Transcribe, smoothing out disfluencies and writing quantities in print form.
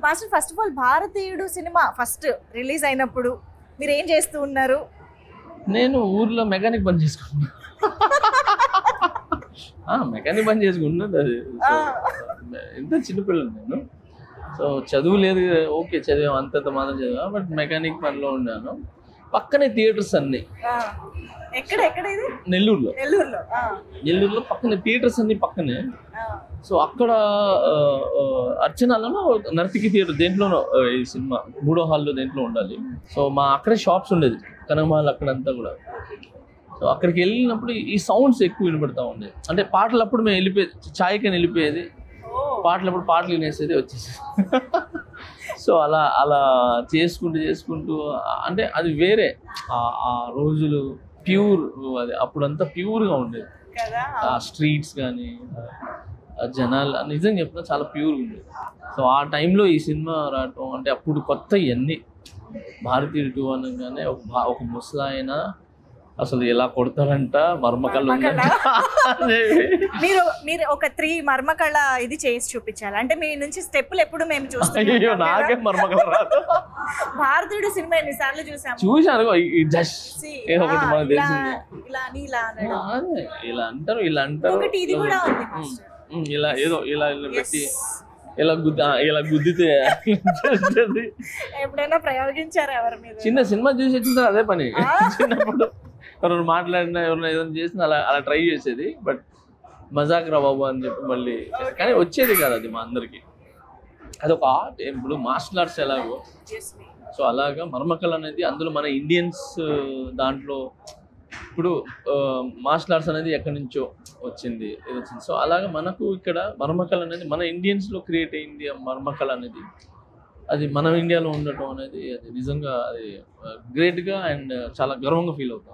Master first of all భారతీయుడు cinema first release అయినప్పుడు మీరు ఏం చేస్తూ ఉన్నారు? నేను ఊర్లో మెకానిక్ పని చేసుకుంటున్నా. మెకానిక్ పని చేసుకుంటున్నది అది. ఎంత చిన్నపిల్లలు నేను. సో చదువు లేదు, ఓకే చదివాం అంతంత మాత్రం చదివా, బట్ మెకానిక్ పనిలో ఉన్నాను. పక్కనే థియేటర్స్ అన్ని. ఎక్కడ ఎక్కడ ఇది? నెల్లూరులో. నెల్లూరులో నెల్లూరులో పక్కనే థియేటర్స్ అన్ని పక్కనే. సో అక్కడ అర్చనలో నర్తికి థియేటర్ దేంట్లోనో ఈ సినిమా 3వ హాల్లో దేంట్లో ఉండాలి. సో మా అక్కడే షాప్స్ ఉండేది కనకమాల్ అక్కడంతా కూడా. సో అక్కడికి వెళ్ళినప్పుడు ఈ సౌండ్స్ ఎక్కువ వినపడతా ఉండేది. అంటే పాటలు అప్పుడు మేము వెళ్ళిపోయేది, ఛాయ్కని వెళ్ళిపోయేది, పాటలప్పుడు పాటలు వినేసేది వచ్చేసేది. సో అలా అలా చేసుకుంటూ అంటే అది వేరే ఆ రోజులు ప్యూర్. అది అప్పుడంతా ప్యూర్గా ఉండేది. ఆ స్ట్రీట్స్ కానీ జనాలు నిజంగా చెప్పినా చాలా ప్యూర్గా ఉండేది. సో ఆ టైంలో ఈ సినిమా రావటం అంటే అప్పుడు కొత్త ఇవన్నీ. భారతీయుడు 2 అనగానే ఒక ముసలాయన అసలు ఎలా కొడతారంట, మర్మకళ మీరు ఒక 3 మర్మకళ ఇది చేసి చూపించాలి. అంటే మీ నుంచి స్టెప్పులు ఎప్పుడు మేము చూస్తాం. నాకే మర్మకళ రాదు. భారతీయుడు సినిమా ఎన్నిసార్లు చూసాను. ఇలా అంటారు ఇది కూడా ఉంది. ఇలా ఏదో ఇలా పెట్టి ఇలా గుద్దితే ఎప్పుడైనా ప్రయోగించారా ఎవరి మీద? చిన్న సినిమా చూసి వచ్చిన అదే పని. చిన్నప్పుడు ఎవరైనా మాట్లాడినా ఎవరైనా ఏదైనా చేసినా అలా ట్రై చేసేది. బట్ మజాక్ రా బాబు అని చెప్పి మళ్ళీ, కానీ వచ్చేది కాదు అది మా అందరికి. అదొక ఆర్ట్. ఇప్పుడు మార్షల్ ఆర్ట్స్ ఎలాగో, సో అలాగా మర్మకళ అనేది అందులో మన ఇండియన్స్ దాంట్లో. ఇప్పుడు మార్షల్ ఆర్ట్స్ అనేది ఎక్కడి నుంచో వచ్చింది. సో అలాగా మనకు ఇక్కడ మర్మకళ అనేది మన ఇండియన్స్లో క్రియేట్ అయింది. మర్మకళ అనేది అది మన ఇండియాలో ఉండటం అనేది అది నిజంగా అది గ్రేట్గా అండ్ చాలా గర్వంగా ఫీల్ అవుతాం.